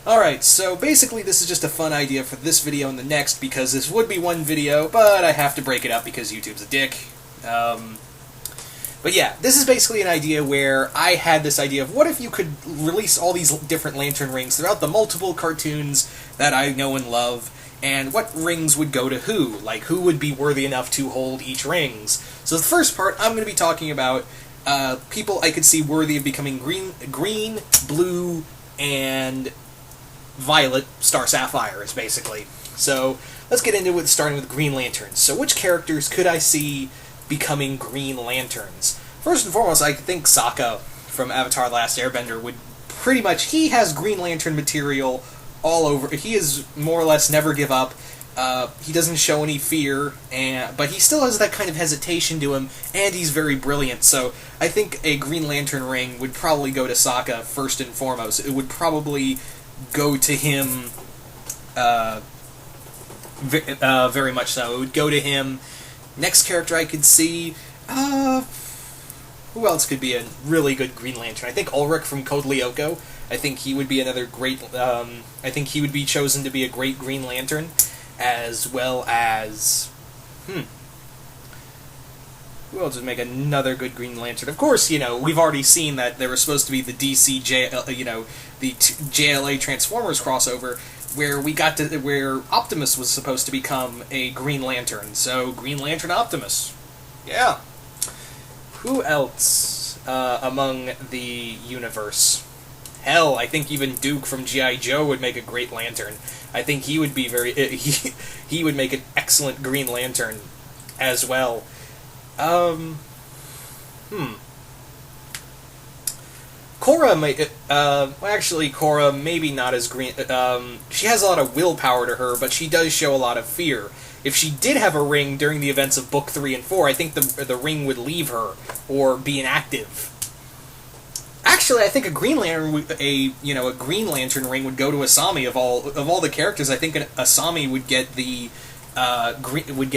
Alright, so basically this is just a fun idea for this video and the next, because this would be one video, but I have to break it up because YouTube's a dick. But yeah, this is basically an idea where I had this idea of what if you could release all these different lantern rings throughout the multiple cartoons that I know and love, and what rings would go to who? Like, who would be worthy enough to hold each rings? So the first part, I'm going to be talking about people I could see worthy of becoming green, blue, and violet Star Sapphires, basically. So let's get into it, starting with Green Lanterns. So which characters could I see becoming Green Lanterns? First and foremost, I think Sokka from Avatar: The Last Airbender would pretty much... He has Green Lantern material all over. He is more or less never give up. He doesn't show any fear, but he still has that kind of hesitation to him, and he's very brilliant. So I think a Green Lantern ring would probably go to Sokka first and foremost. It would probably go to him very much so. It would go to him. Next character I could see, who else could be a really good Green Lantern? I think Ulrich from Code Lyoko. I think he would be another great, I think he would be chosen to be a great Green Lantern, as well as, who else would make another good Green Lantern? Of course, you know, we've already seen that there was supposed to be the the JLA Transformers crossover, where we got to where Optimus was supposed to become a Green Lantern. So Green Lantern Optimus, yeah. Who else among the universe? Hell, I think even Duke from G.I. Joe would make a great Lantern. I think he would be he would make an excellent Green Lantern as well. Korra actually, Korra, maybe not as green. She has a lot of willpower to her, but she does show a lot of fear. If she did have a ring during the events of Book 3 and 4, I think the ring would leave her, or be inactive. Actually, I think a Green Lantern, a Green Lantern ring would go to Asami. Of all the characters, I think Asami would get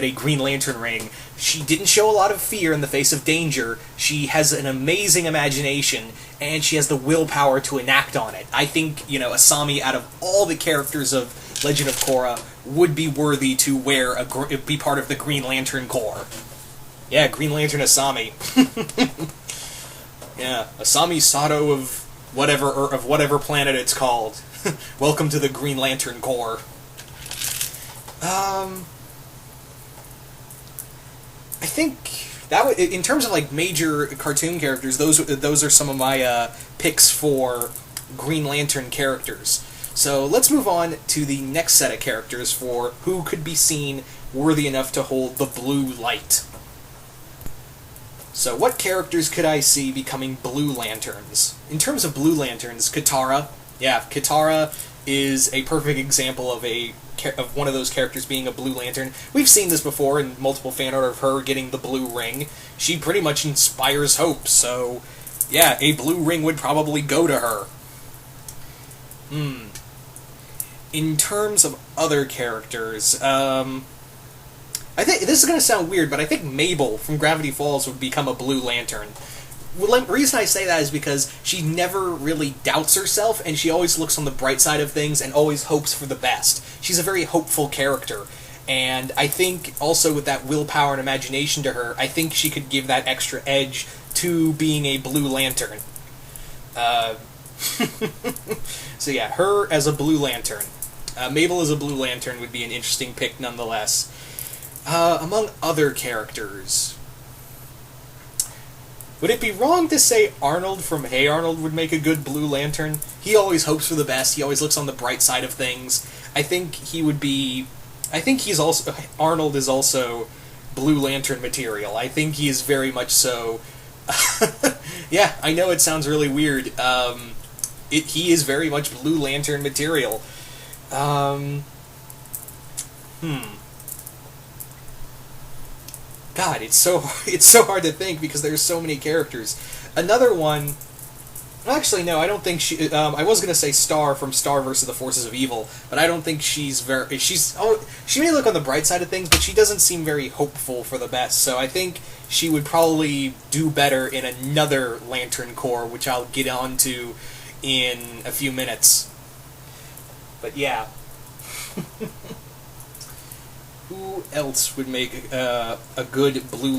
a Green Lantern ring. She didn't show a lot of fear in the face of danger. She has an amazing imagination, and she has the willpower to enact on it. I think, Asami, out of all the characters of Legend of Korra, would be worthy to be part of the Green Lantern Corps. Yeah, Green Lantern Asami. Yeah, Asami Sato of whatever planet it's called. Welcome to the Green Lantern Corps. I think that would, in terms of like major cartoon characters, those are some of my picks for Green Lantern characters. So let's move on to the next set of characters for who could be seen worthy enough to hold the blue light. So what characters could I see becoming Blue Lanterns? In terms of Blue Lanterns, Katara. Yeah, Katara is a perfect example of one of those characters being a Blue Lantern. We've seen this before in multiple fan art of her getting the blue ring. She pretty much inspires hope, so yeah, a blue ring would probably go to her. In terms of other characters, I think this is going to sound weird, but I think Mabel from Gravity Falls would become a Blue Lantern. The reason I say that is because she never really doubts herself, and she always looks on the bright side of things and always hopes for the best. She's a very hopeful character, and I think also with that willpower and imagination to her, I think she could give that extra edge to being a Blue Lantern. So yeah, her as a Blue Lantern. Mabel as a Blue Lantern would be an interesting pick nonetheless. Among other characters, would it be wrong to say Arnold from Hey Arnold would make a good Blue Lantern? He always hopes for the best, he always looks on the bright side of things. I think Arnold is also Blue Lantern material. I think he is very much so. Yeah, I know it sounds really weird. He is very much Blue Lantern material. God, it's so hard to think because there's so many characters. Another one. Actually, no, I don't think she. I was gonna say Star from Star vs. the Forces of Evil, but I don't think she's very. She may look on the bright side of things, but she doesn't seem very hopeful for the best. So I think she would probably do better in another Lantern Corps, which I'll get onto in a few minutes. But yeah. Who else would make a good blue...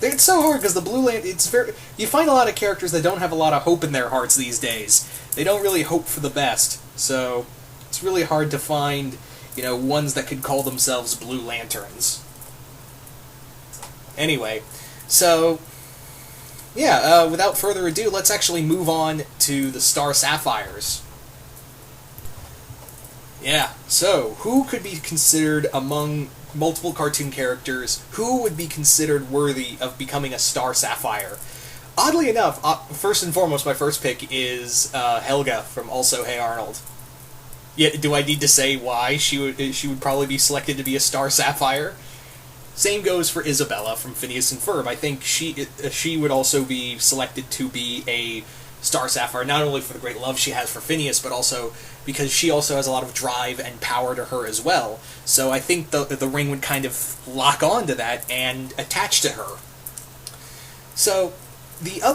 it's so hard, because the Blue Lantern... It's very... You find a lot of characters that don't have a lot of hope in their hearts these days. They don't really hope for the best. So, it's really hard to find, ones that could call themselves Blue Lanterns. Anyway, so... Yeah, without further ado, let's actually move on to the Star Sapphires. Yeah, so, who could be considered among multiple cartoon characters, who would be considered worthy of becoming a Star Sapphire? Oddly enough, first and foremost, my first pick is Helga from Also Hey Arnold. Yeah, do I need to say why she would probably be selected to be a Star Sapphire? Same goes for Isabella from Phineas and Ferb. I think she would also be selected to be a Star Sapphire, not only for the great love she has for Phineas, but also because she also has a lot of drive and power to her as well. So I think the ring would kind of lock on to that and attach to her. So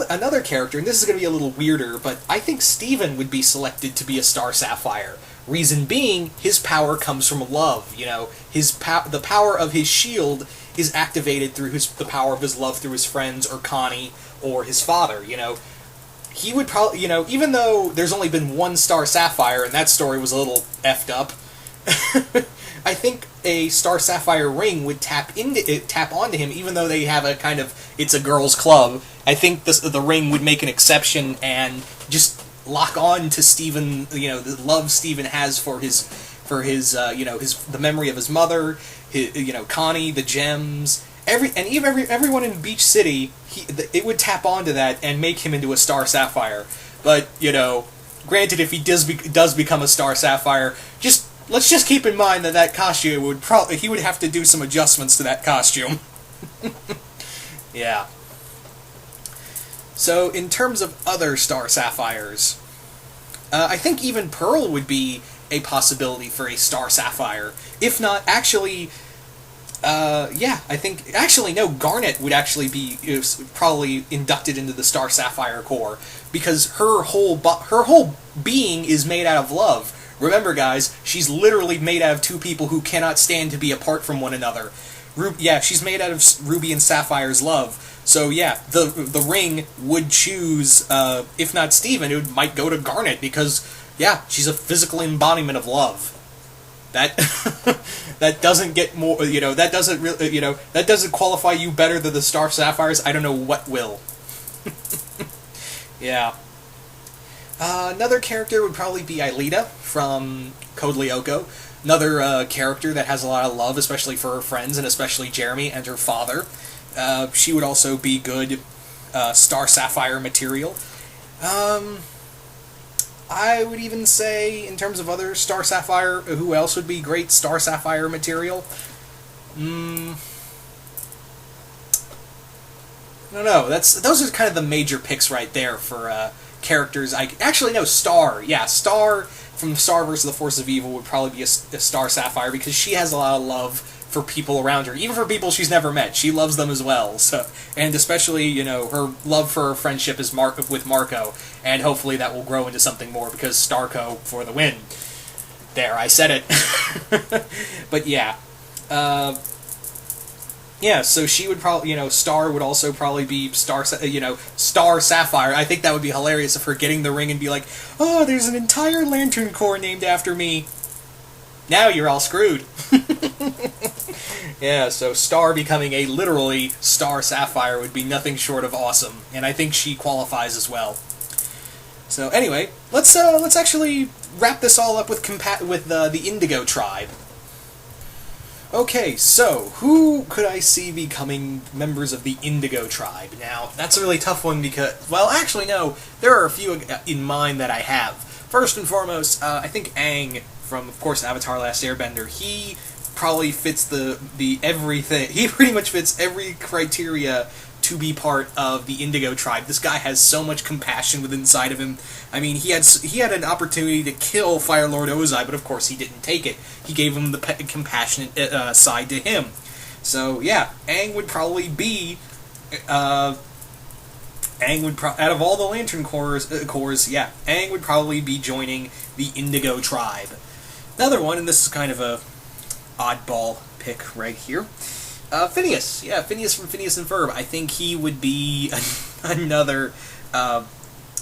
another character, and this is going to be a little weirder, but I think Steven would be selected to be a Star Sapphire. Reason being, his power comes from love. The power of his shield is activated through the power of his love through his friends, or Connie, or his father. He would probably, even though there's only been one Star Sapphire, and that story was a little effed up, I think a Star Sapphire ring would tap onto him, even though they have a kind of, it's a girls' club. I think the ring would make an exception and just lock on to Steven, the love Steven has for his the memory of his mother, Connie, the gems, everyone in Beach City. It would tap onto that and make him into a Star Sapphire. But granted, if he does become a Star Sapphire, let's just keep in mind that costume he would have to do some adjustments to that costume. Yeah. So, in terms of other Star Sapphires, I think even Pearl would be a possibility for a Star Sapphire. If not, actually, no, Garnet would actually be probably inducted into the Star Sapphire Corps, because her whole being is made out of love. Remember, guys, she's literally made out of two people who cannot stand to be apart from one another. She's made out of Ruby and Sapphire's love. So yeah, the ring would choose, if not Steven, it might go to Garnet, because, yeah, she's a physical embodiment of love. That that doesn't get more, that doesn't really, that doesn't qualify you better than the Star Sapphires. I don't know what will. Yeah. Another character would probably be Aelita from Code Lyoko. Another character that has a lot of love, especially for her friends, and especially Jeremy and her father. She would also be good Star Sapphire material. I would even say, in terms of other Star Sapphire, who else would be great Star Sapphire material? I don't know. Those are kind of the major picks right there for characters. Star. Yeah, Star from Star vs. the Force of Evil would probably be a Star Sapphire, because she has a lot of love for people around her, even for people she's never met. She loves them as well. So, and especially, her love for her friendship is with Marco, and hopefully that will grow into something more, because Starco for the win. There, I said it. But yeah. So she would probably, Star would also probably be Star Sapphire. I think that would be hilarious if her getting the ring and be like, oh, there's an entire Lantern Corps named after me. Now you're all screwed. Yeah, so Star becoming a literally Star Sapphire would be nothing short of awesome, and I think she qualifies as well. So anyway, let's actually wrap this all up with the Indigo Tribe. Okay, so who could I see becoming members of the Indigo Tribe? Now, that's a really tough one because, well, actually no, there are a few in mind that I have. First and foremost, I think Aang from, of course, Avatar: Last Airbender. He probably fits the everything. He pretty much fits every criteria to be part of the Indigo Tribe. This guy has so much compassion within inside of him. I mean, he had an opportunity to kill Fire Lord Ozai, but of course he didn't take it. He gave him the compassionate side to him. So yeah, Aang would probably be. Out of all the Lantern Corps, yeah, Aang would probably be joining the Indigo Tribe. Another one, and this is kind of a oddball pick right here. Phineas. Yeah, Phineas from Phineas and Ferb. I think he would be another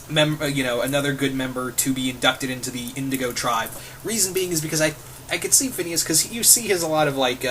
another good member to be inducted into the Indigo Tribe. Reason being is because I could see Phineas, because you see his a lot of like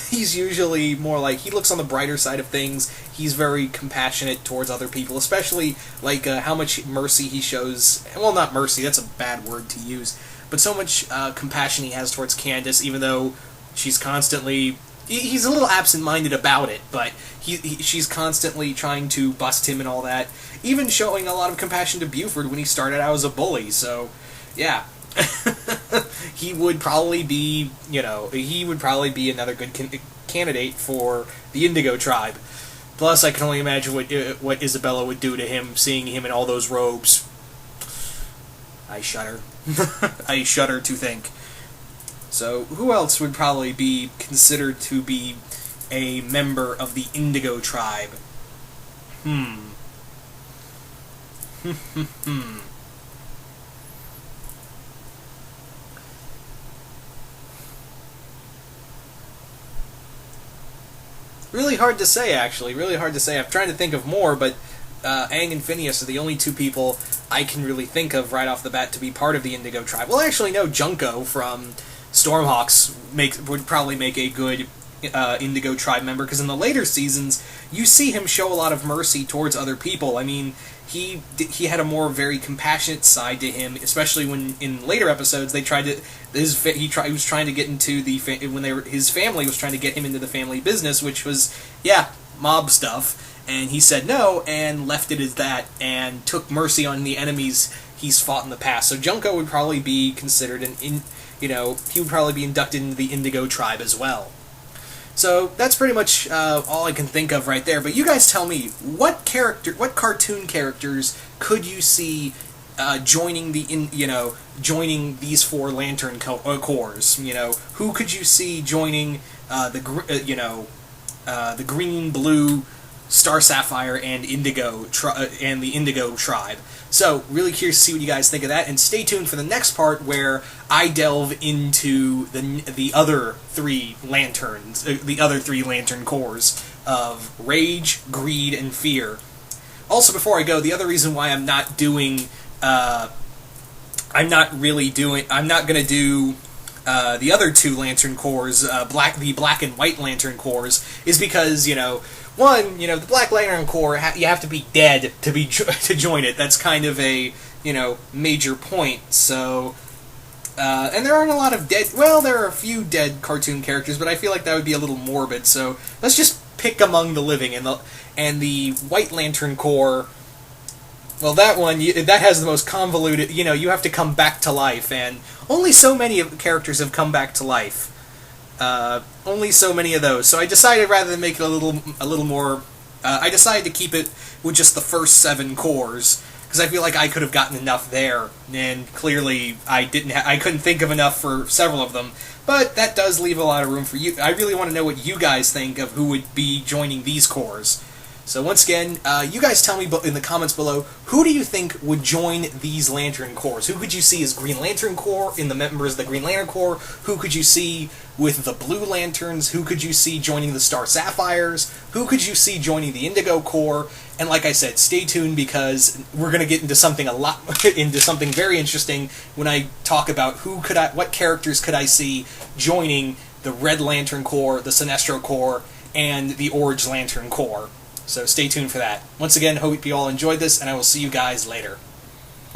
he's usually more like, he looks on the brighter side of things. He's very compassionate towards other people, especially like how much mercy he shows. Well, not mercy, that's a bad word to use, but so much compassion he has towards Candace, even though she's constantly, he's a little absent-minded about it, but she's constantly trying to bust him and all that. Even showing a lot of compassion to Buford when he started out as a bully. So, yeah. He would probably be, another good candidate for the Indigo Tribe. Plus, I can only imagine what Isabella would do to him, seeing him in all those robes. I shudder. I shudder to think. So, who else would probably be considered to be a member of the Indigo Tribe? Really hard to say, actually. Really hard to say. I'm trying to think of more, but Aang and Phineas are the only two people I can really think of right off the bat to be part of the Indigo Tribe. Well, actually, no, Junko from Stormhawks would probably make a good Indigo Tribe member, because in the later seasons, you see him show a lot of mercy towards other people. I mean, he had a more very compassionate side to him, especially when in later episodes they tried to he was trying to get into his family was trying to get him into the family business, which was mob stuff, and he said no and left it as that and took mercy on the enemies he's fought in the past. So Junko would probably be considered he would probably be inducted into the Indigo Tribe as well. So that's pretty much all I can think of right there. But you guys tell me, what cartoon characters could you see joining joining these four Lantern Corps? Who could you see joining the green, blue, Star Sapphire, and and the Indigo Tribe? So, really curious to see what you guys think of that, and stay tuned for the next part where I delve into the other three lanterns, the other three Lantern Corps of Rage, Greed, and Fear. Also, before I go, the other reason why I'm not doing, I'm not going to do the other two Lantern Corps, the Black and White Lantern Corps, is because, one, the Black Lantern Corps, you have to be dead to join it. That's kind of a, major point. So, and there aren't a lot of dead. Well, there are a few dead cartoon characters, but I feel like that would be a little morbid. So let's just pick among the living. And the White Lantern Corps, well, that one that has the most convoluted. You have to come back to life, and only so many of the characters have come back to life. Only so many of those. So I decided, rather than make it a little more, I decided to keep it with just the first 7 cores, because I feel like I could have gotten enough there, and clearly I couldn't think of enough for several of them. But that does leave a lot of room for you. I really want to know what you guys think of who would be joining these cores. So once again, you guys tell me in the comments below, who do you think would join these Lantern Corps? Who could you see as Green Lantern Corps, in the members of the Green Lantern Corps? Who could you see with the Blue Lanterns? Who could you see joining the Star Sapphires? Who could you see joining the Indigo Corps? And like I said, stay tuned, because we're going to get into something something very interesting when I talk about what characters could I see joining the Red Lantern Corps, the Sinestro Corps, and the Orange Lantern Corps. So stay tuned for that. Once again, hope you all enjoyed this, and I will see you guys later.